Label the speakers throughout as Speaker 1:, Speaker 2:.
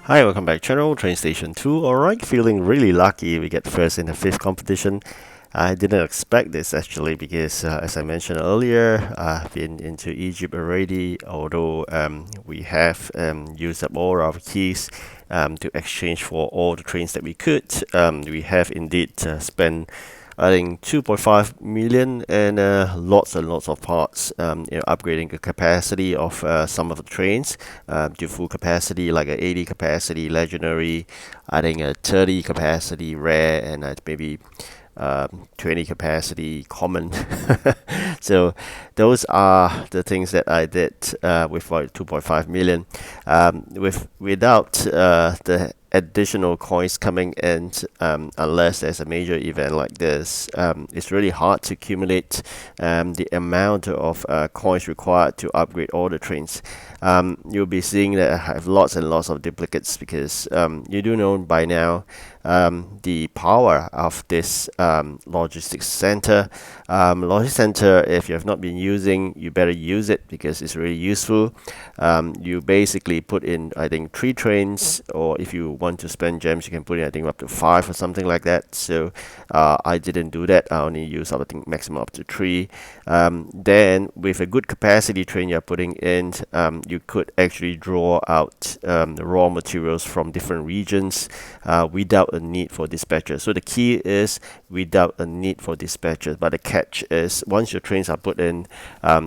Speaker 1: Hi, welcome back channel, TrainStation2. Alright, feeling really lucky we get first in the fifth competition. I didn't expect this actually because as I mentioned earlier, I've been into Egypt already, although we have used up all our keys to exchange for all the trains that we could. We have indeed spent I think 2.5 million and lots of parts, upgrading the capacity of some of the trains to full capacity, like a 80 capacity legendary, I think a 30 capacity rare, and maybe 20 capacity common. So those are the things that I did with 2.5 million. Without the additional coins coming in, unless there's a major event like this, it's really hard to accumulate the amount of coins required to upgrade all the trains. You'll be seeing that I have lots and lots of duplicates because you do know by now the power of this logistics center. Logistics center, if you have not been using, you better use it because it's really useful. You basically put in, I think, 3 trains, or if you want to spend gems, you can put in, I think, up to 5 or something like that. So I didn't do that. I only use, I think, maximum up to 3. Then with a good capacity train you're putting in, you could actually draw out the raw materials from different regions without a need for dispatcher. So the key is without a need for dispatcher, but the catch is once your trains are put in,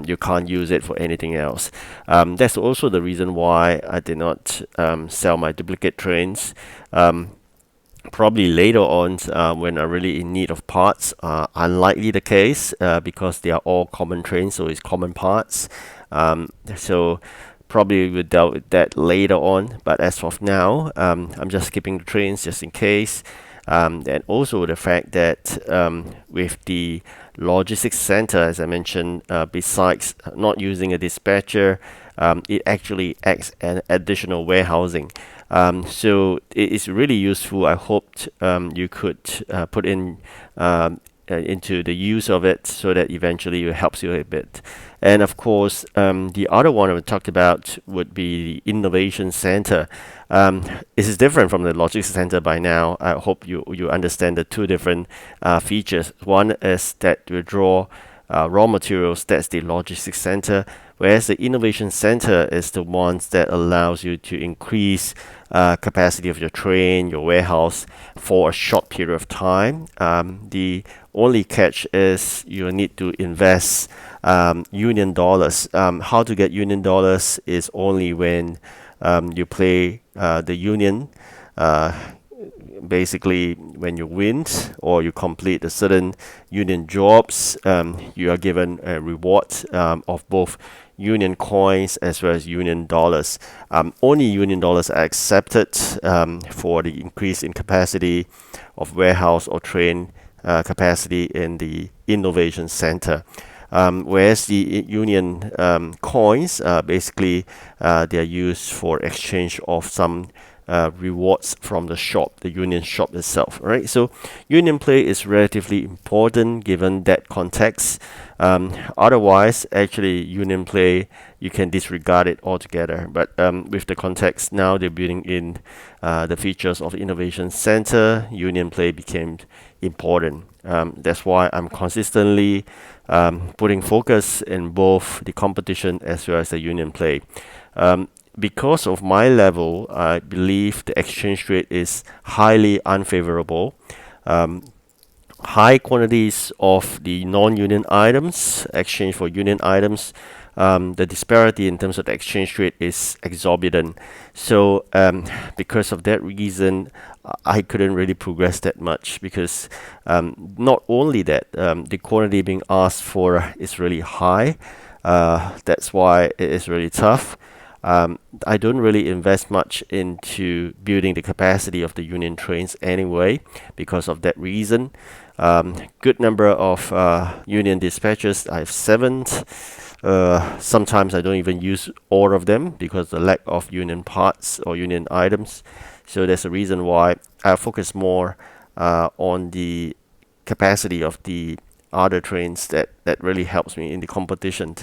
Speaker 1: you can't use it for anything else. That's also the reason why I did not sell my duplicate trains. Probably later on, when I'm really in need of parts, unlikely the case because they are all common trains, so it's common parts. So probably will dealt with that later on, but as of now, I'm just skipping the trains just in case. And also the fact that with the logistics center, as I mentioned, besides not using a dispatcher, it actually acts an additional warehousing. So it is really useful. I hoped you could put in into the use of it so that eventually it helps you a bit. And of course, the other one I talked about would be the innovation center. This is different from the logistics center by now. I hope you understand the two different features. One is that you draw raw materials, that's the logistics center, whereas the innovation center is the ones that allows you to increase capacity of your train, your warehouse for a short period of time. The only catch is you need to invest union dollars. How to get union dollars is only when you play the union. Basically, when you win or you complete a certain union jobs, you are given a reward of both union coins as well as union dollars. Only union dollars are accepted for the increase in capacity of warehouse or train capacity in the innovation center. Whereas the union coins, basically, they are used for exchange of some rewards from the shop, the union shop itself. Right. So union play is relatively important given that context. Otherwise, actually, union play you can disregard it altogether. But with the context now, they're building in the features of innovation center. Union play became important. That's why I'm consistently putting focus in both the competition as well as the union play. Because of my level, I believe the exchange rate is highly unfavorable. High quantities of the non-union items exchange for union items, the disparity in terms of the exchange rate is exorbitant. So because of that reason, I couldn't really progress that much because not only that, the quantity being asked for is really high. That's why it is really tough. I don't really invest much into building the capacity of the union trains anyway because of that reason. Good number of union dispatches. I have 7. Sometimes I don't even use all of them because the lack of union parts or union items. So there's a reason why I focus more on the capacity of the other trains that really helps me in the competition.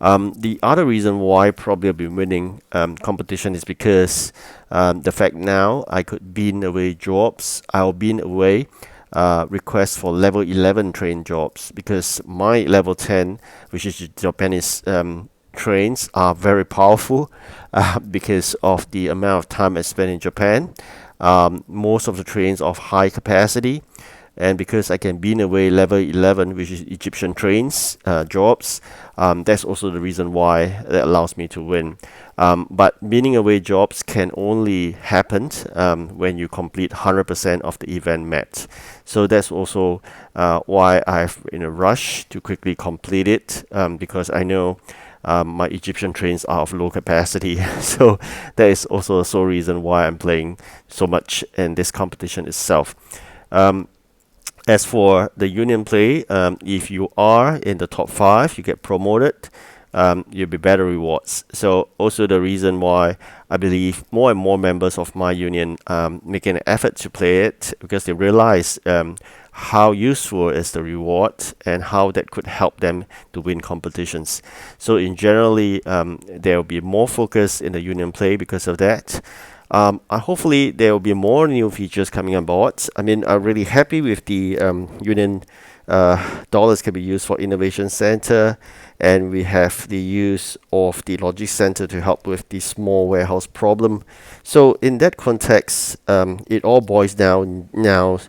Speaker 1: The other reason why probably I've been winning competition is because the fact now I could bin away jobs. I'll bin away requests for level 11 train jobs because my level 10, which is the Japanese trains, are very powerful because of the amount of time I spent in Japan. Most of the trains of high capacity, and because I can bin away level 11, which is Egyptian trains jobs, that's also the reason why that allows me to win. But binning away jobs can only happen when you complete 100% of the event met. So that's also why I've in a rush to quickly complete it because I know my Egyptian trains are of low capacity. So that is also the sole reason why I'm playing so much in this competition itself. Um, as for the union play, if you are in the top five, you get promoted. You'll be better rewards. So also the reason why I believe more and more members of my union making an effort to play it because they realize how useful is the reward and how that could help them to win competitions. So in generally, there will be more focus in the union play because of that. Hopefully there will be more new features coming on board. I mean, I'm really happy with the union dollars can be used for innovation center, and we have the use of the logic center to help with the small warehouse problem. So in that context, it all boils down now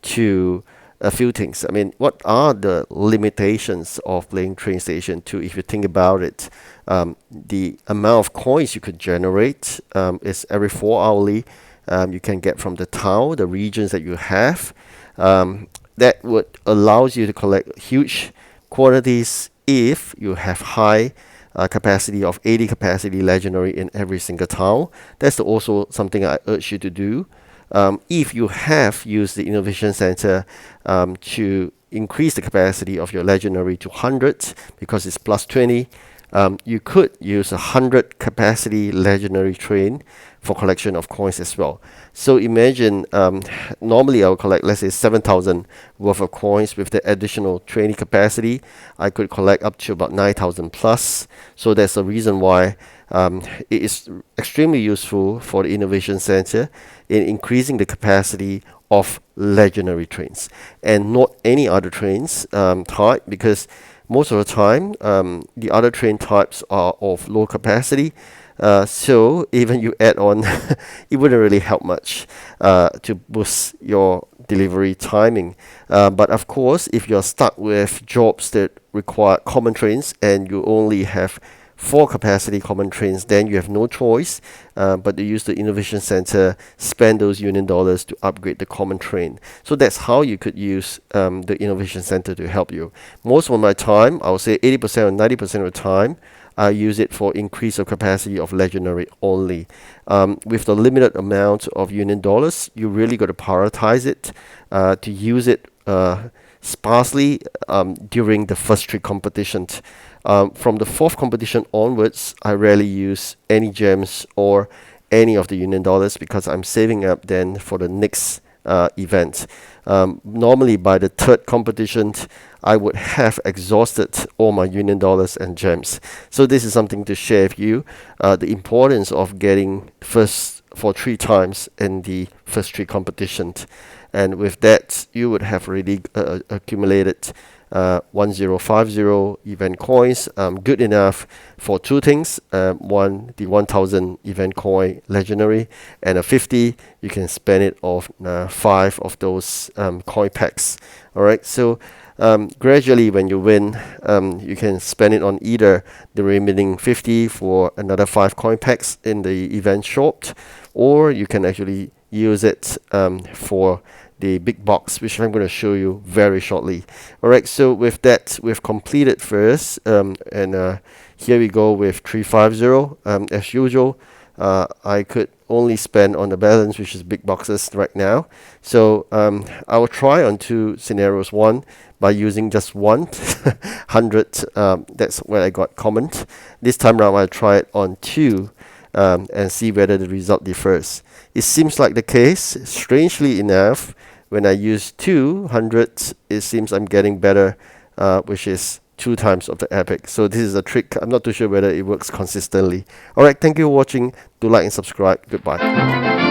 Speaker 1: to a few things. I mean, what are the limitations of playing TrainStation 2? If you think about it, the amount of coins you could generate is every 4 hourly. You can get from the town, the regions that you have. That would allows you to collect huge quantities if you have high capacity of 80 capacity legendary in every single town. That's also something I urge you to do. If you have used the innovation center to increase the capacity of your legendary to 100 because it's plus 20, you could use a 100 capacity legendary train for collection of coins as well. So imagine normally I would collect, let's say, 7,000 worth of coins. With the additional training capacity, I could collect up to about 9,000 plus. So that's the reason why it is extremely useful for the innovation center in increasing the capacity of legendary trains and not any other trains type, because most of the time the other train types are of low capacity. So even you add on, it wouldn't really help much to boost your delivery timing. But of course, if you're stuck with jobs that require common trains and you only have 4 capacity common trains, then you have no choice but to use the innovation center, spend those union dollars to upgrade the common train. So that's how you could use the innovation center to help you. Most of my time, I would say 80% or 90% of the time, I use it for increase of capacity of legendary only. With the limited amount of union dollars, you really got to prioritize it to use it sparsely during the first 3 competitions. From the 4th competition onwards, I rarely use any gems or any of the union dollars because I'm saving up then for the next event. Normally by the 3rd competition, I would have exhausted all my union dollars and gems. So this is something to share with you, the importance of getting first for 3 times in the first 3 competitions. And with that, you would have really accumulated 1050 event coins, good enough for 2 things. One, the 1000 event coin legendary, and a 50, you can spend it on 5 of those coin packs. All right, so gradually when you win, you can spend it on either the remaining 50 for another 5 coin packs in the event shop, or you can actually use it for the big box, which I'm going to show you very shortly. Alright, so with that, we've completed first, and here we go with 350. As usual, I could only spend on the balance, which is big boxes right now. So I will try on 2 scenarios. One, by using just 100, that's where I got common. This time around, I'll try it on 2 and see whether the result differs. It seems like the case, strangely enough, when I use 200, it seems I'm getting better which is 2 times of the epic. So this is a trick. I'm not too sure whether it works consistently. Alright, thank you for watching. Do like and subscribe. Goodbye.